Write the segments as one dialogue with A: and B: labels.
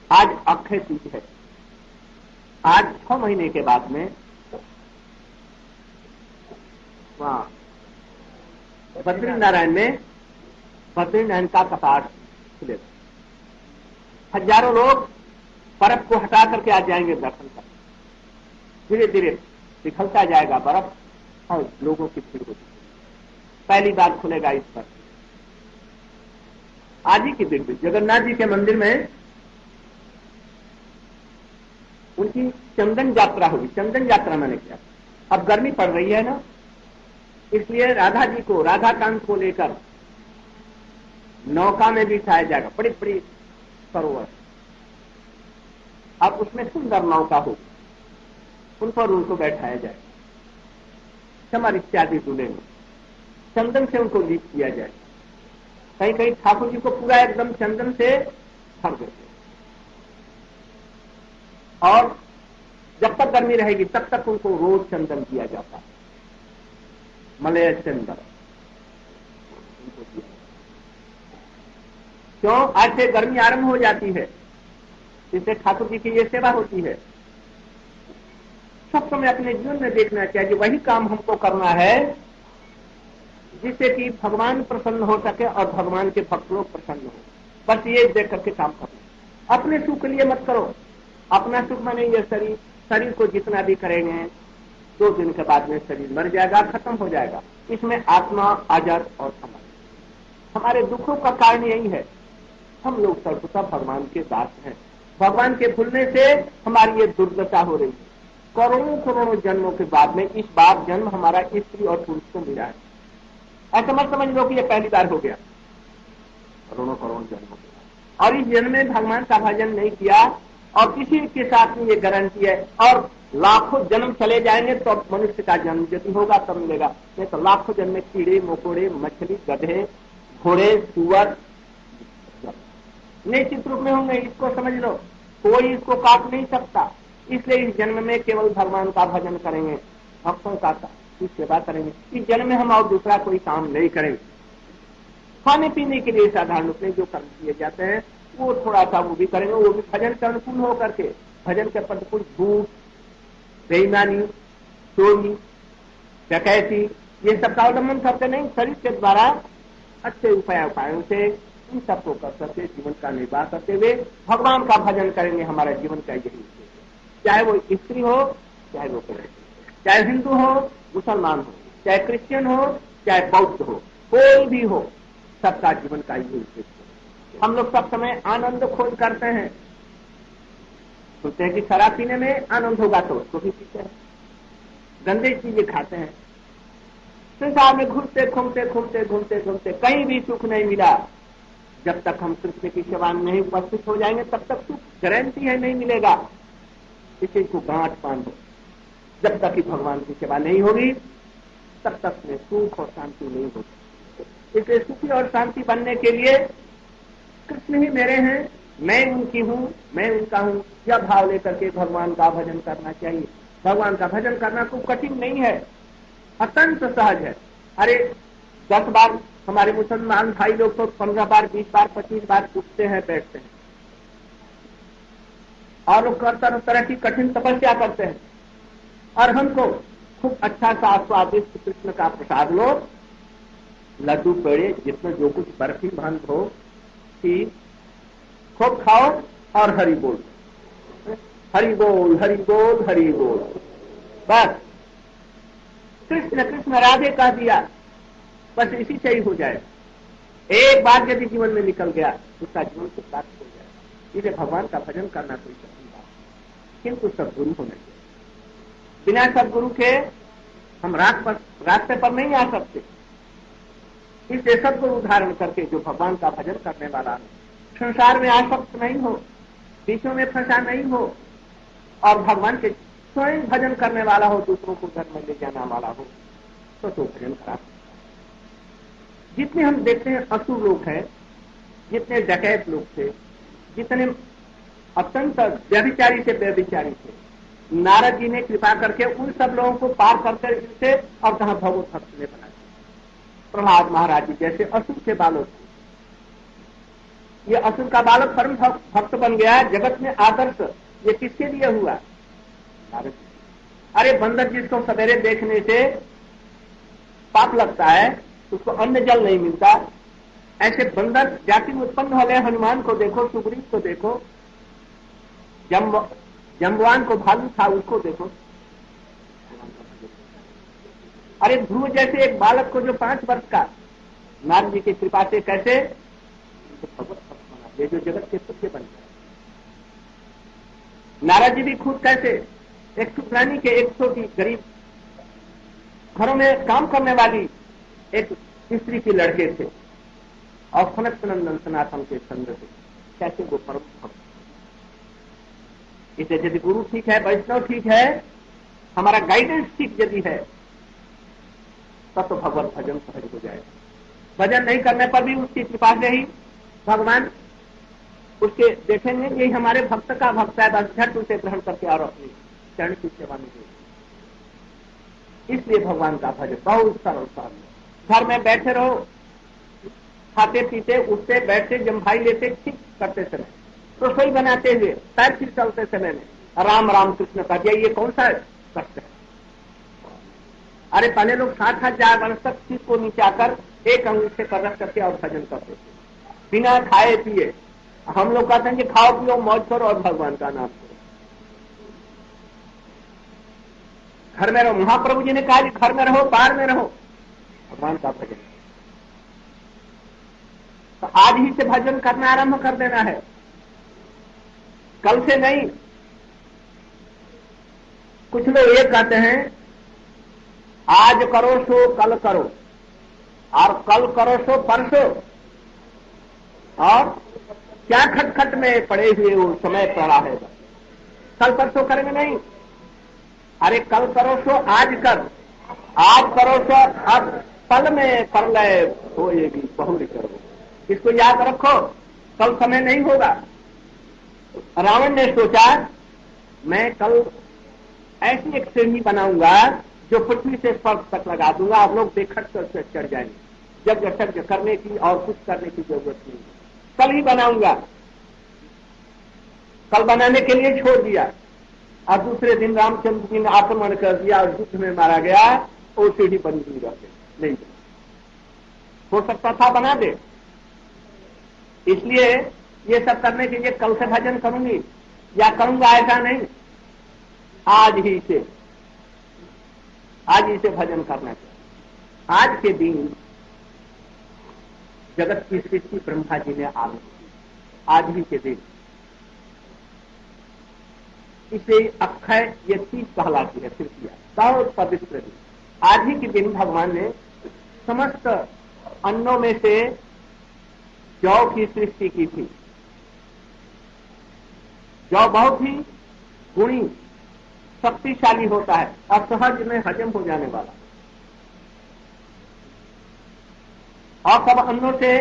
A: आज अक्षय तीज है। आज 6 महीने के बाद में वहां बद्रीनारायण में बद्रीनारायण का कपाट खुलेगा। हजारों लोग बर्फ को हटा करके आ जाएंगे दर्शन कर। धीरे धीरे पिघलता जाएगा बर्फ और लोगों की भीड़ होगी। पहली बार खुलेगा इस पर। आज ही के दिन भी जगन्नाथ जी के मंदिर में उनकी चंदन यात्रा होगी। चंदन यात्रा मैंने किया। अब गर्मी पड़ रही है ना, इसलिए राधा जी को, राधा कांत को लेकर नौका में बिठाया जाएगा। बड़ी बड़ी सरोवर, अब उसमें सुंदर नौका होगी, उन पर उनको बैठाया जाएगा। चमर इत्यादि दुलेंगे, चंदन से उनको लीप किया जाएगा। कहीं कहीं ठाकुर जी को पूरा एकदम चंदन से भर देते। और जब तक गर्मी रहेगी तब तक उनको रोज चंदन दिया जाता है, मलय चंदन। क्यों? आज से गर्मी आरंभ हो जाती है, इससे ठाकुर जी की ये सेवा होती है। सब समय अपने जीवन में देखना चाहिए वही काम हमको करना है जिससे कि भगवान प्रसन्न हो सके और भगवान के भक्त लोग प्रसन्न हो। बस ये देख करके काम करो। अपने सुख के लिए मत करो। अपना सुख माने ये शरीर को जितना भी करेंगे 2 दिन के बाद में शरीर मर जाएगा, खत्म हो जाएगा। इसमें आत्मा अजर और अमर। हमारे दुखों का कारण यही है, हम लोग सर्वथा भगवान के दास हैं। भगवान के भूलने से हमारी ये दुर्दशा हो रही है। करोड़ों करोड़ों जन्मों के बाद में इस बार जन्म हमारा स्त्री और पुरुष को मिला है। ऐसा मत समझ लो कि ये पहली बार हो गया, करोड़ों करोड़ जन्मों के बाद। और इस जन्म में भगवान का भजन नहीं किया और किसी के साथ में ये गारंटी है, और लाखों जन्म चले जाएंगे तो मनुष्य का जन्म यदि होगा तब मिलेगा। नहीं तो लाखों जन्म में कीड़े मकोड़े, मछली, गधे, घोड़े, सुअर निश्चित रूप में होंगे। इसको समझ लो, कोई इसको काट नहीं सकता। इसलिए इस जन्म में केवल भगवान का भजन करेंगे, भक्तों का की सेवा करेंगे। इस जन्म में हम और दूसरा कोई काम नहीं करेंगे। खाने पीने के लिए साधारण रूप में जो कर्म किए जाते हैं वो थोड़ा सा वो भी करेंगे, वो भी भजन के अनुकूल होकर के। भजन के प्रतिकूल झूठ, बेईमानी, चोरी, डकैती ये सब का अवलंबन करते नहीं। शरीर के द्वारा अच्छे उपायों से इन सबको कर सकते जीवन का निर्वाह करते हुए भगवान का भजन करेंगे। हमारा जीवन का यही उद्देश्य है। चाहे वो स्त्री हो, चाहे वो पुरुष, चाहे हिंदू हो, मुसलमान हो, चाहे क्रिश्चियन हो, चाहे बौद्ध हो, कोई भी हो, सबका जीवन का यही उद्देश्य है। हम लोग सब समय आनंद खोज करते हैं, सोचते हैं कि शराब पीने में आनंद होगा तो उसको भी पीते हैं, गंदे चीजें खाते हैं। संसार में घूमते घूमते घूमते घूमते घूमते कहीं भी सुख नहीं मिला। जब तक हम कृष्ण की सेवा में नहीं उपस्थित हो जाएंगे तब तक सुख गारंटी है नहीं मिलेगा। इसी को गांठ बांधो। जब तक कि भगवान की सेवा नहीं होगी तब तक में सुख और शांति नहीं होगी। इसलिए सुखी और शांति बनने के लिए कृष्ण ही मेरे हैं, मैं उनकी हूँ, मैं उनका हूँ, यह भाव लेकर के भगवान का भजन करना चाहिए। भगवान का भजन करना कोई कठिन नहीं है, अत्यंत सहज है। अरे 10 बार हमारे मुसलमान भाई लोग तो 15 बार 20 बार 25 बार उठते हैं, बैठते हैं और लोग तरह तरह की कठिन तपस्या करते हैं। और हमको खूब अच्छा सा स्वादिष्ट कृष्ण का प्रसाद लो, लड्डू पेड़े जिसमें जो कुछ बर्फी भंग हो कि खूब खाओ और हरि बोल, हरि बोल, हरि बोल, हरि बोल। बस कृष्ण कृष्ण राधे कह दिया, बस इसी से ही हो जाए। एक बार यदि जीवन में निकल गया उसका जीवन से प्राप्त हो जाए। इसलिए भगवान का भजन करना कोई कठिन बात, किंतु सदगुरु होने चाहिए। बिना सदगुरु के हम रास्ते पर नहीं आ सकते। इसलिए सदगुरु धारण करके जो भगवान का भजन करने वाला है, संसार में आसक्त नहीं हो, बीचों में फंसा नहीं हो और भगवान के स्वयं भजन करने वाला हो, दूसरों को धर्म में ले जाने वाला हो, तो भजन करा। जितने हम देखते हैं असुर लोग हैं, जितने डकैत लोग थे, जितने अत्यंत व्यभिचारी से व्यभिचारी थे, नारद जी ने कृपा करके उन सब लोगों को पार करते थे और कहा भगवत भक्त ने बनाया। प्रहलाद महाराज जी जैसे असुर के बालों थे, ये असुर का बालक परम भक्त बन गया, जगत में आदर्श। ये किसके लिए हुआ? नारद जी। अरे बंदर जिसको सवेरे देखने से पाप लगता है, उसको अन्न जल नहीं मिलता, ऐसे बंदर जाति में उत्पन्न हो गए। हनुमान को देखो, सुग्रीव को देखो, जम्बवान को भालू था उसको देखो। अरे ध्रुव जैसे एक बालक को जो 5 वर्ष का नारद जी की कृपा से कैसे भगवत भक्त बना, ये जो जगत के सत्य बन गए। नारद जी भी खुद कैसे एक शुक्रानी के एक छोटी गरीब घरों में काम करने वाली एक स्त्री के लड़के थे और सनत नंदन सनातन के चंद्र थे, कैसे वो परम भक्त। इसे यदि गुरु ठीक है, वैष्णव ठीक है, हमारा गाइडेंस ठीक यदि है, तब तो भगवत भजन सहज हो जाए। भजन नहीं करने पर भी उसकी कृपा से ही भगवान उसके देखेंगे यही हमारे भक्त का भक्त है, बस झट उसे ग्रहण करके और अपनी चरण की सेवा में। इसलिए भगवान का भजन बहुत सरल सरल। घर में बैठे रहो, खाते पीते उठते बैठते जम्भाई लेते ठीक करते समय, रसोई बनाते हुए, पैर फिर चलते समय में राम राम कृष्ण का दिया, ये कौन सा कष्ट है? अरे पहले लोग 60,000 वर्ष तक चीज को नीचे आकर एक अंगूठे पर रख करके और भजन करते थे बिना खाए पिए। हम लोग कहते हैं कि खाओ पियो मौज करो और भगवान का नाम करो। घर में रहो, महाप्रभु जी ने कहा कि घर में रहो, बाहर में रहो, भगवान का भजन। तो आज ही से भजन करना आरंभ कर देना है, कल से नहीं। कुछ लोग ये कहते हैं आज करो सो कल करो, और कल करो सो परसों, और क्या खटखट में पड़े हुए वो समय पड़ा है, कल परसों करेंगे नहीं। अरे कल करो सो आज कर, आज करो सो अब पल में प्रलय होएगी बहुरी करो। इसको याद रखो, कल समय नहीं होगा। रावण ने सोचा मैं कल ऐसी एक सीढ़ी बनाऊंगा जो पृथ्वी से स्पर्श तक लगा दूंगा, आप लोग बेखट कर से चढ़ जाएंगे, यज्ञ करने की और कुछ करने की जरूरत नहीं, कल ही बनाऊंगा। कल बनाने के लिए छोड़ दिया और दूसरे दिन रामचंद्र जी ने आक्रमण कर दिया और युद्ध में मारा गया, और सीढ़ी बनी हुई रहते नहीं। हो सकता था बना दे, इसलिए ये सब करने के लिए कल से भजन करूंगी या करूंगा ऐसा नहीं, आज ही से भजन करना चाहिए। आज के दिन जगत की सृष्टि ब्रह्मा जी ने आरंभ की, आज ही के दिन। इसे अक्षय ये चीज कहलाती है तृतीया, बहुत पवित्र दिन। आज ही के दिन भगवान ने समस्त अन्नों में से जौ की सृष्टि की थी। जौ बहुत ही गुणी शक्तिशाली होता है और सहज में हजम हो जाने वाला, और सब अन्नों से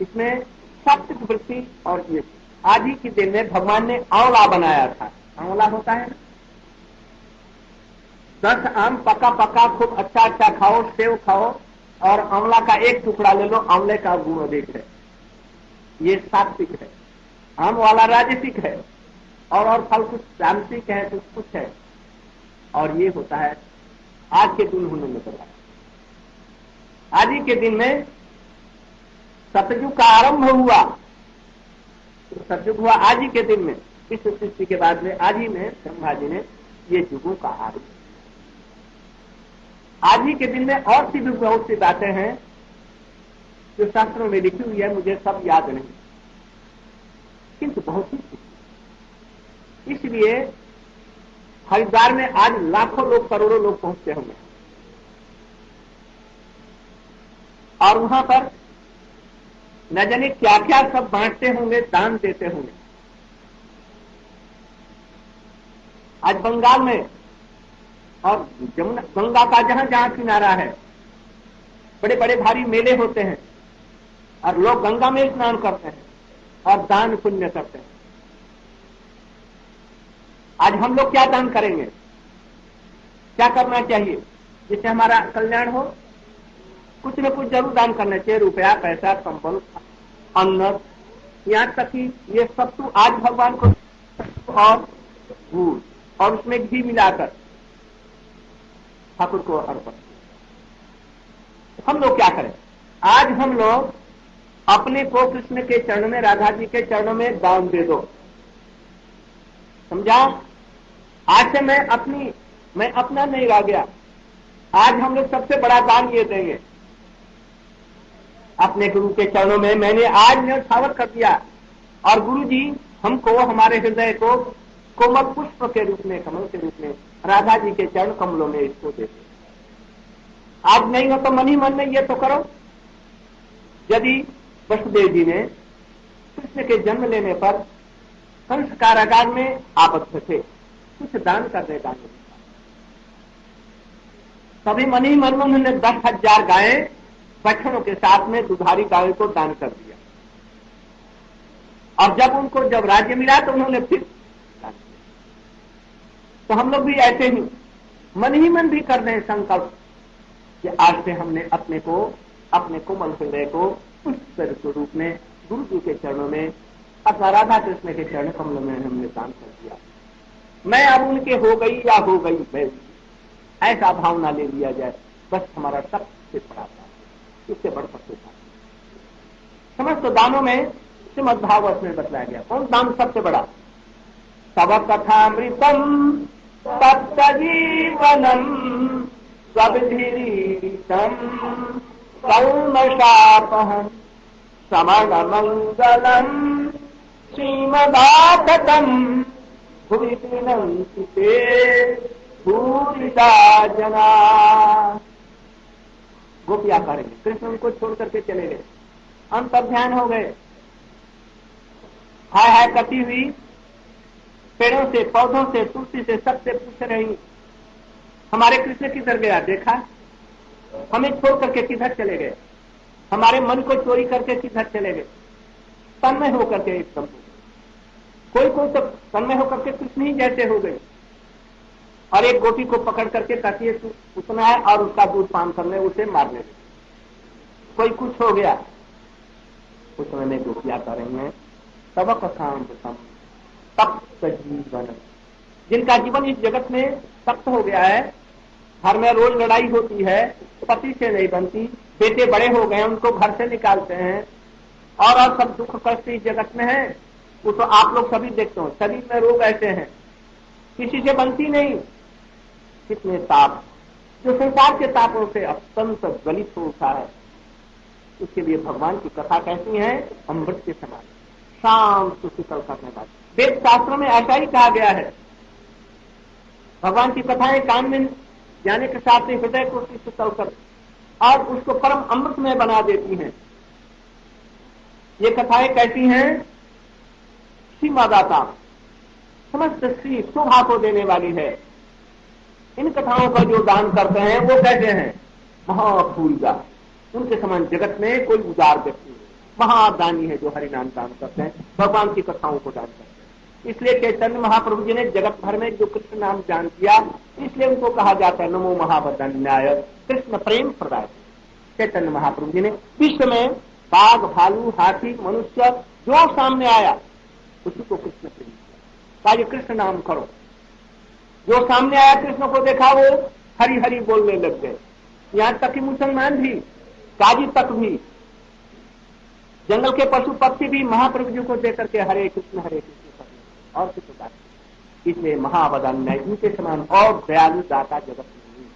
A: इसमें सात्विक वृत्ति। और ये आज ही के दिन में भगवान ने आंवला बनाया था। आंवला होता है ना, 10 आम पका पका खूब अच्छा अच्छा खाओ, सेव खाओ और आंवला का एक टुकड़ा ले लो, आंवले का गुण देख है, ये सात्विक है। आम वाला राजसिक है और फल कुछ तामसिक है, कुछ है, और ये होता है आज के दिन होने में बताया। आज ही के दिन में सतयुग का आरंभ हुआ, तो सतयुग हुआ आज ही के दिन में। इस सृष्टि के बाद में आज ही में ब्रह्मा जी ने ये युगों का आरंभ। आज ही के दिन में और सी भी बहुत सी बातें हैं जो शास्त्रों में लिखी हुई है, मुझे सब याद नहीं, किंतु बहुत ही। इसलिए हरिद्वार में आज लाखों लोग करोड़ों लोग पहुंचते होंगे, और वहां पर न जाने क्या क्या सब बांटते होंगे, दान देते होंगे। आज बंगाल में और जमुना गंगा का जहां जहां किनारा है, बड़े बड़े भारी मेले होते हैं और लोग गंगा में स्नान करते हैं और दान पुण्य करते हैं। आज हम लोग क्या दान करेंगे, क्या करना चाहिए जिससे हमारा कल्याण हो? कुछ न कुछ जरूर दान करना चाहिए, रुपया पैसा कंबल अन्न यहाँ तक कि ये सत्तू आज भगवान को और गुड़ और उसमें घी मिलाकर ठाकुर को अर्पण। हम लोग क्या करें? आज हम लोग अपने को कृष्ण के चरणों में, राधा जी के चरणों में दान दे दो। समझा? आज से मैं अपना नहीं रह गया। आज हम लोग सबसे बड़ा दान ये देंगे अपने गुरु के चरणों में। मैंने आज न्यौछावर कर दिया और गुरु जी हमको, हमारे हृदय को कोमल पुष्प के रूप में, कमल के रूप में राधा जी के चरण कमलों में इसको देते। आज नहीं हो तो मन ही मन में ये तो करो। यदि वसुदेव जी ने कृष्ण के जन्म लेने पर कंस कारागार में आबद्ध थे, कुछ दान करने का नहीं, तभी मन ही मन में उन्होंने 10,000 गायें बछड़ों के साथ में दुधारी गायों को दान कर दिया। और जब राज्य मिला तो उन्होंने फिर दान किया। तो हम लोग भी ऐसे ही मन ही मन भी कर रहे हैं संकल्प कि आज से हमने अपने कोमल हृदय को उस स्वरूप में गुरु जी के चरणों में अथवा राधा कृष्ण के चरण कमलों में हमने दान कर दिया। मैं अब उनके हो गई या हो गई मैं, ऐसा भावना ले लिया जाए, बस हमारा सबसे बड़ा था, इससे बढ़ सकते था। समस्त दानों में श्रीमद् भागवत में बतलाया गया कौन दान सबसे बड़ा? तव कथामृतम तप्त जीवनम स्वविधीरीतम कल्मषापहं समण मंगलम श्रीमदाततम भुवि विनन्ति ते भूरिता जना। गोपिया करेंगे, कृष्ण उनको छोड़ करके चले गए, अंतर्ध्यान हो गए। हाय हाय कटी हुई पेड़ों से, पौधों से, तुलसी से, सबसे पूछ रही हमारे कृष्ण किधर गया? देखा? हमें छोड़ करके किधर चले गए? हमारे मन को चोरी करके किधर चले गए? तन्मय होकर के एकदम कोई तो तन्मय होकर के कृष्ण ही जैसे हो गए। और एक गोपी को पकड़ करके कहती है तू उतना है और उसका दूध पान करने, उसे मारने लगे। कोई कुछ हो गया, उस समय में गोपियां कर रही हैं तब कथामृतम तप्त जीवन, जिनका जीवन इस जगत में तप्त हो गया है। घर में रोज लड़ाई होती है, पति से नहीं बनती, बेटे बड़े हो गए उनको घर से निकालते हैं, और सब दुख कष्ट इस जगत में है। वो तो आप लोग सभी देखते हो, शरीर में रोग ऐसे हैं, किसी से बनती नहीं। कितने ताप, जो संसार के तापों से अत्यंत गलित हो उठा है, उसके लिए भगवान की कथा कैसी है? अमृत के समान, शांत शीतल करने वाली। वेद शास्त्रों में ऐसा ही कहा गया है। भगवान की कथाएं कान में जाने के साथ ही हृदय को शीतल कर और उसको परम अमृत में बना देती हैं। ये कथाएं कैसी हैं? श्री मादाता समस्त श्री शोभा को देने वाली है। इन कथाओं का जो दान करते हैं वो कैसे हैं? महाफूलदा, उनके समान जगत में कोई उदार व्यक्ति, महादानी है जो हरिनाम दान करते हैं, भगवान की कथाओं को दान करते हैं। इसलिए चैतन्य महाप्रभु जी ने जगत भर में जो कृष्ण नाम दान किया, इसलिए उनको कहा जाता है नमो महावदन्याय कृष्ण प्रेम प्रदाय। चैतन्य महाप्रभु जी ने विश्व में बाघ, भालू, हाथी, मनुष्य जो सामने आया उसी को कृष्ण प्रेम किया। ये कृष्ण नाम करो। जो सामने आया कृष्ण को देखा वो हरि हरि बोलने लग गए। यहाँ तक कि मुसलमान भी, काजी तक भी, जंगल के पशु पक्षी भी महाप्रभु जी को देख करके हरे कृष्ण करने और कुछ बात। इसलिए महावदान्याय इनके समान और दयालु दाता जगत में नहीं।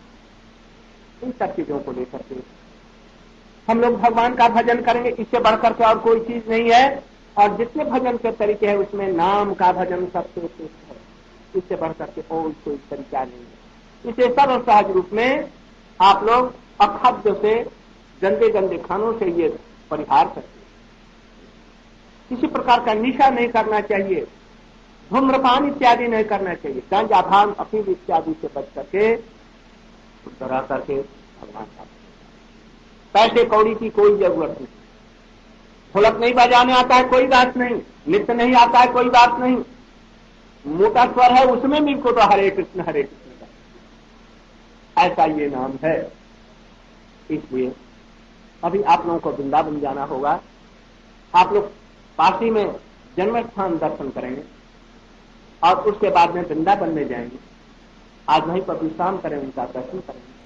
A: इन सब चीजों को लेकर के हम लोग भगवान का भजन करेंगे, इससे बढ़कर के और कोई चीज नहीं है। और जितने भजन के तरीके हैं उसमें नाम का भजन सबसे श्रेष्ठ है, इससे बढ़कर के और कोई तरीका नहीं है। इसे सरल सहज रूप में आप लोग अखाद्य से, गंदे गंदे खानों से ये परिहार करते। किसी प्रकार का निशा नहीं करना चाहिए, धूम्रपान इत्यादि नहीं करना चाहिए, गांजा भांग अफीम इत्यादि से बच करके तरह करके भगवान का। पैसे कौड़ी की कोई जरूरत नहीं, ढोलक नहीं बजाने आता है कोई बात नहीं, नृत्य नहीं आता है कोई बात नहीं, मोटा स्वर है उसमें भी को तो हरे कृष्ण का ऐसा ये नाम है। इसलिए अभी आप लोगों को वृंदावन जाना होगा। आप लोग काशी में जन्म स्थान दर्शन करेंगे और उसके बाद में वृंदावन में जाएंगे। आज वहीं पर विश्राम करें, उनका दर्शन करेंगे।